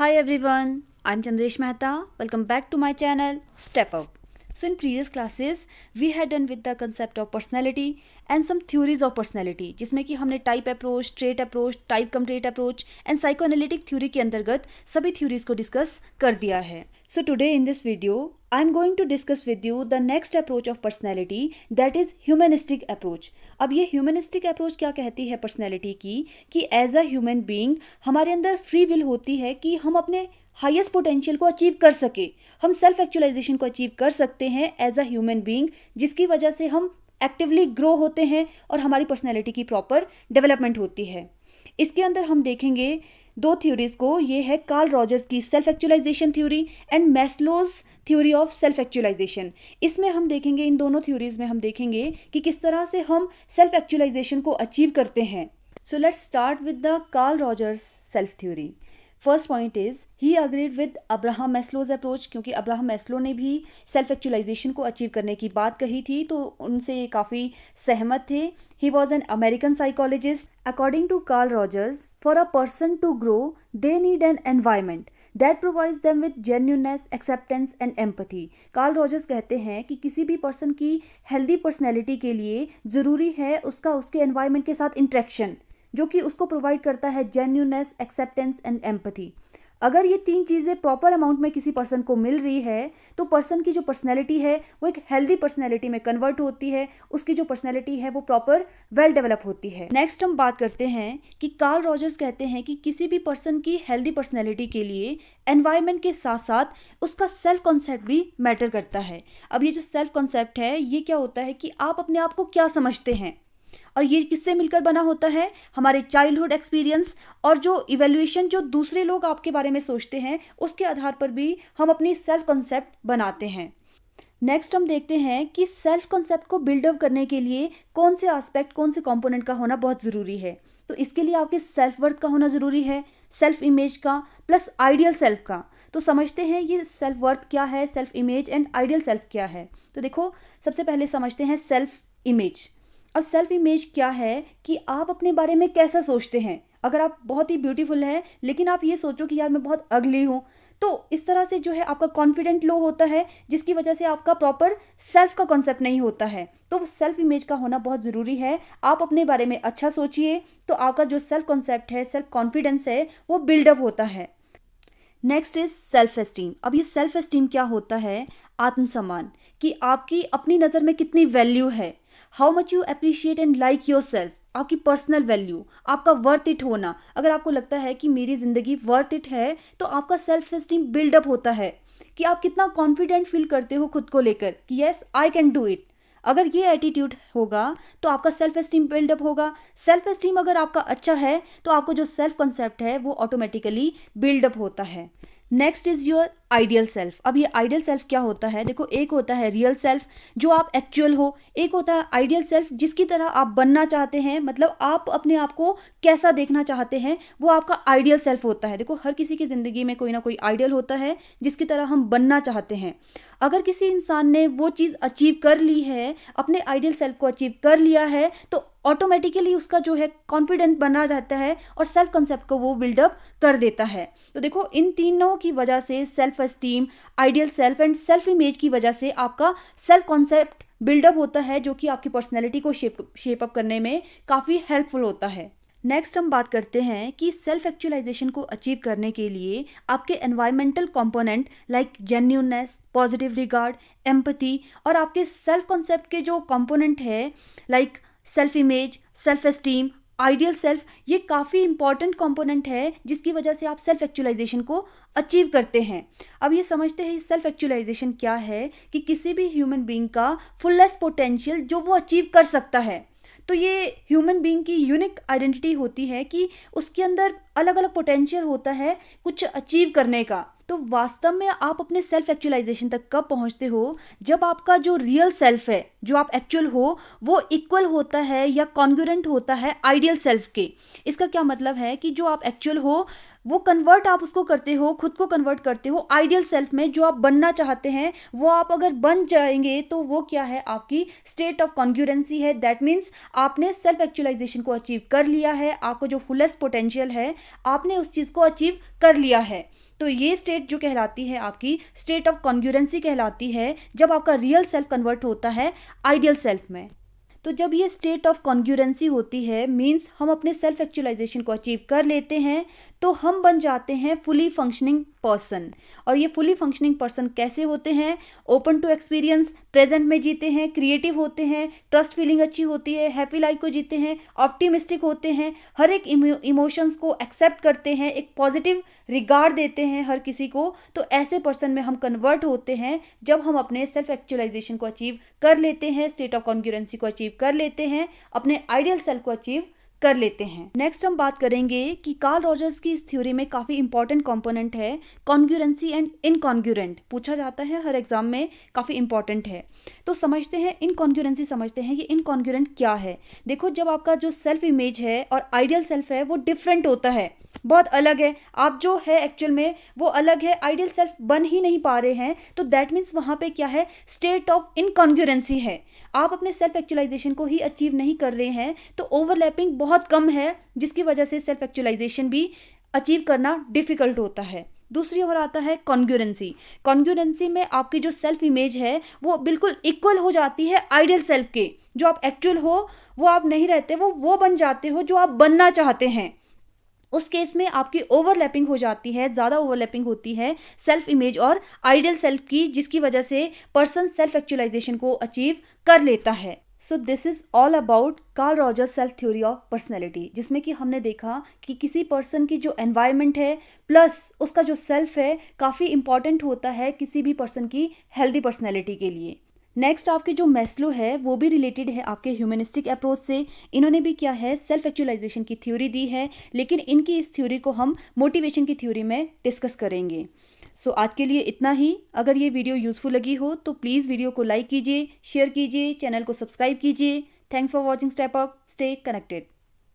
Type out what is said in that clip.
Hi everyone, I'm Chandresh Mehta. Welcome back to my channel Step Up. So in previous classes we had done with the concept of personality and some theories of personality जिसमें कि हमने type approach, trait approach, type come trait approach and psychoanalytic theory के अंतर्गत सभी theories को discuss कर दिया है. So today in this video I am going to discuss with you the next approach of personality, that is humanistic approach. अब ये humanistic approach क्या कहती है personality की कि as a human being हमारे अंदर free will होती है कि हम अपने हाईएस्ट पोटेंशियल को अचीव कर सके, हम सेल्फ एक्चुअलाइजेशन को अचीव कर सकते हैं एज अ ह्यूमन बीइंग, जिसकी वजह से हम एक्टिवली ग्रो होते हैं और हमारी पर्सनैलिटी की प्रॉपर डेवलपमेंट होती है. इसके अंदर हम देखेंगे दो थ्योरीज को. ये है कार्ल रॉजर्स की self actualization theory and Maslow's theory of self actualization. इसमें हम देखेंगे, इन दोनों थ्योरीज में हम देखेंगे कि किस तरह से हम सेल्फ एक्चुअलाइजेशन को अचीव करते हैं. So let's start with the Karl Rogers self theory. First point is he agreed with Abraham Maslow's approach, क्योंकि अब्राहम मैस्लो ने भी सेल्फ एक्चुअलाइजेशन को अचीव करने की बात कही थी तो उनसे ये काफ़ी सहमत थे. He was an American psychologist. According to Karl Rogers, for a person to grow they need an environment that provides them with genuineness, acceptance and empathy. Karl Rogers कहते हैं कि किसी भी पर्सन की हेल्दी पर्सनैलिटी के लिए ज़रूरी है उसका उसके एनवायरमेंट के साथ इंटरेक्शन, जो कि उसको प्रोवाइड करता है जेन्युइननेस, एक्सेप्टेंस एंड एम्पैथी. अगर ये तीन चीज़ें प्रॉपर अमाउंट में किसी पर्सन को मिल रही है तो पर्सन की जो पर्सनैलिटी है वो एक हेल्दी पर्सनैलिटी में कन्वर्ट होती है, उसकी जो पर्सनैलिटी है वो प्रॉपर वेल डेवलप होती है. नेक्स्ट हम बात करते हैं कि कार्ल रॉजर्स कहते हैं कि किसी भी पर्सन की हेल्दी पर्सनैलिटी के लिए एनवायरनमेंट के साथ साथ उसका सेल्फ कॉन्सेप्ट भी मैटर करता है. अब ये जो सेल्फ कॉन्सेप्ट है ये क्या होता है कि आप अपने आप को क्या समझते हैं, और ये किससे मिलकर बना होता है, हमारे चाइल्डहुड एक्सपीरियंस और जो इवैल्यूएशन जो दूसरे लोग आपके बारे में सोचते हैं उसके आधार पर भी हम अपनी सेल्फ कॉन्सेप्ट बनाते हैं. नेक्स्ट हम देखते हैं कि सेल्फ कॉन्सेप्ट को बिल्डअप करने के लिए कौन से एस्पेक्ट, कौन से कंपोनेंट का होना बहुत ज़रूरी है. तो इसके लिए आपके सेल्फ वर्थ का होना ज़रूरी है, सेल्फ इमेज का प्लस आइडियल सेल्फ का. तो समझते हैं ये सेल्फ वर्थ क्या है, self image and ideal self क्या है. तो देखो सबसे पहले समझते हैं सेल्फ इमेज. अब सेल्फ इमेज क्या है कि आप अपने बारे में कैसा सोचते हैं. अगर आप बहुत ही ब्यूटीफुल हैं लेकिन आप ये सोचो कि यार मैं बहुत अगली हूँ, तो इस तरह से जो है आपका कॉन्फिडेंट लो होता है, जिसकी वजह से आपका प्रॉपर सेल्फ का कॉन्सेप्ट नहीं होता है. तो सेल्फ इमेज का होना बहुत ज़रूरी है. आप अपने बारे में अच्छा सोचिए तो आपका जो सेल्फ कॉन्सेप्ट है, सेल्फ कॉन्फिडेंस है वो बिल्डअप होता है. Next is self esteem. अब ये सेल्फ एस्टीम क्या होता है, आत्मसम्मान, कि आपकी अपनी नज़र में कितनी वैल्यू है, how much you appreciate and like your self, आपकी पर्सनल वैल्यू, आपका वर्थ इट होना. अगर आपको लगता है कि मेरी ज़िंदगी वर्थ इट है तो आपका सेल्फ एस्टीम बिल्डअप होता है कि आप कितना कॉन्फिडेंट फील करते हो खुद को लेकर कि yes I can do it. अगर ये एटीट्यूड होगा तो आपका सेल्फ एस्टीम बिल्डअप होगा. सेल्फ एस्टीम अगर आपका अच्छा है तो आपको जो सेल्फ कॉन्सेप्ट है वो ऑटोमेटिकली बिल्डअप होता है. Next is your ideal self. अब ये आइडियल सेल्फ क्या होता है, देखो एक होता है रियल सेल्फ जो आप एक्चुअल हो, एक होता है आइडियल सेल्फ जिसकी तरह आप बनना चाहते हैं, मतलब आप अपने आप को कैसा देखना चाहते हैं वो आपका आइडियल सेल्फ होता है. देखो हर किसी की ज़िंदगी में कोई ना कोई आइडियल होता है जिसकी तरह हम बनना चाहते हैं. अगर किसी इंसान ने वो चीज़ अचीव कर ली है, अपने आइडियल सेल्फ को अचीव कर लिया है, तो ऑटोमेटिकली उसका जो है कॉन्फिडेंट बना जाता है और सेल्फ कंसेप्ट को वो बिल्डअप कर देता है. तो देखो इन तीनों की वजह से, self esteem, ideal self and self image की वजह से आपका सेल्फ कॉन्सेप्ट बिल्डअप होता है, जो कि आपकी पर्सनैलिटी को शेप अप करने में काफ़ी हेल्पफुल होता है. नेक्स्ट हम बात करते हैं कि सेल्फ एक्चुअलाइजेशन को अचीव करने के लिए आपके environmental component like genuineness, positive regard, empathy और आपके सेल्फ कॉन्सेप्ट के जो कंपोनेंट है like self image, self esteem, ideal self, ये काफ़ी इंपॉर्टेंट कंपोनेंट है जिसकी वजह से आप सेल्फ एक्चुअलाइजेशन को अचीव करते हैं. अब ये समझते हैं सेल्फ एक्चुअलाइजेशन क्या है कि किसी भी ह्यूमन बीइंग का फुलेस्ट पोटेंशियल जो वो अचीव कर सकता है. तो ये ह्यूमन बीइंग की यूनिक आइडेंटिटी होती है कि उसके अंदर अलग अलग पोटेंशियल होता है कुछ अचीव करने का. तो वास्तव में आप अपने सेल्फ एक्चुअलाइजेशन तक कब पहुंचते हो, जब आपका जो रियल सेल्फ है, जो आप एक्चुअल हो, वो इक्वल होता है या कॉन्ग्रुएंट होता है आइडियल सेल्फ के. इसका क्या मतलब है कि जो आप एक्चुअल हो वो कन्वर्ट आप उसको करते हो, खुद को कन्वर्ट करते हो आइडियल सेल्फ में. जो आप बनना चाहते हैं वो आप अगर बन जाएंगे तो वो क्या है, आपकी स्टेट ऑफ कॉन्ग्रुएंसी है. दैट मीन्स आपने सेल्फ एक्चुअलाइजेशन को अचीव कर लिया है, आपको जो फुलेस्ट पोटेंशियल है आपने उस चीज़ को अचीव कर लिया है. तो ये स्टेट जो कहलाती है आपकी स्टेट ऑफ कॉन्ग्रुएंसी कहलाती है, जब आपका रियल सेल्फ कन्वर्ट होता है आइडियल सेल्फ में। तो जब ये स्टेट ऑफ कॉन्ग्रुएंसी होती है मीन्स हम अपने सेल्फ एक्चुअलाइजेशन को अचीव कर लेते हैं, तो हम बन जाते हैं फुली फंक्शनिंग पर्सन। और ये फुली फंक्शनिंग पर्सन कैसे होते हैं? ओपन टू एक्सपीरियंस, प्रेजेंट में जीते हैं, क्रिएटिव होते हैं, ट्रस्ट फीलिंग अच्छी होती है, हैप्पी लाइफ को जीते हैं, ऑप्टिमिस्टिक होते हैं, हर एक इमोशंस को एक्सेप्ट करते हैं, एक पॉजिटिव रिगार्ड देते हैं हर किसी को। तो ऐसे पर्सन में हम कन्वर्ट होते हैं जब हम अपने सेल्फ एक्चुअलाइजेशन को अचीव कर लेते हैं, स्टेट ऑफ कॉन्ग्रुएंसी को अचीव कर लेते हैं, अपने आइडियल सेल्फ को अचीव कर लेते हैं। नेक्स्ट हम बात करेंगे कि कार्ल रॉजर्स की इस थ्योरी में काफी इंपॉर्टेंट कंपोनेंट है कॉन्ग्रुएंसी एंड इनकॉन्ग्रुएंट, पूछा जाता है हर एग्जाम में, काफी इंपॉर्टेंट है। तो समझते हैं इनकॉन्ग्रुएंसी, समझते हैं ये इनकॉन्ग्रुएंट क्या है। देखो, जब आपका जो सेल्फ इमेज है और आइडियल सेल्फ है वो डिफरेंट होता है, बहुत अलग है, आप जो है एक्चुअल में वो अलग है, आइडियल सेल्फ बन ही नहीं पा रहे हैं, तो दैट मीन्स वहां पे क्या है? स्टेट ऑफ इनकॉन्ग्रुएंसी है। आप अपने सेल्फ एक्चुअलाइजेशन को ही अचीव नहीं कर रहे हैं, तो ओवरलैपिंग बहुत कम है, जिसकी वजह से सेल्फ एक्चुअलाइजेशन भी अचीव करना डिफिकल्ट होता है। दूसरी ओर आता है कॉन्ग्रुएंसी। कॉन्ग्रुएंसी में आपकी जो सेल्फ इमेज है वो बिल्कुल इक्वल हो जाती है आइडियल सेल्फ के। जो आप एक्चुअल हो वो आप नहीं रहते, वो बन जाते हो जो आप बनना चाहते हैं। उस केस में आपकी ओवरलैपिंग हो जाती है, ज़्यादा ओवरलैपिंग होती है सेल्फ इमेज और आइडियल सेल्फ की, जिसकी वजह से पर्सन सेल्फ एक्चुअलाइजेशन को अचीव कर लेता है। So this is all about Karl Rogers self theory of personality, जिसमें कि हमने देखा कि किसी पर्सन की जो एनवायरनमेंट है प्लस उसका जो सेल्फ है काफ़ी इंपॉर्टेंट होता है किसी भी पर्सन की हेल्दी पर्सनैलिटी के लिए। नेक्स्ट आपके जो मैस्लो है वो भी रिलेटेड है आपके ह्यूमनिस्टिक अप्रोच से। इन्होंने भी क्या है सेल्फ एक्चुअलाइजेशन की थ्योरी दी है, लेकिन इनकी इस थ्योरी को हम मोटिवेशन की थ्योरी में डिस्कस करेंगे। सो आज के लिए इतना ही। अगर ये वीडियो यूजफुल लगी हो तो प्लीज़ वीडियो को लाइक कीजिए, शेयर कीजिए, चैनल को सब्सक्राइब कीजिए। Thanks for watching step up, stay connected.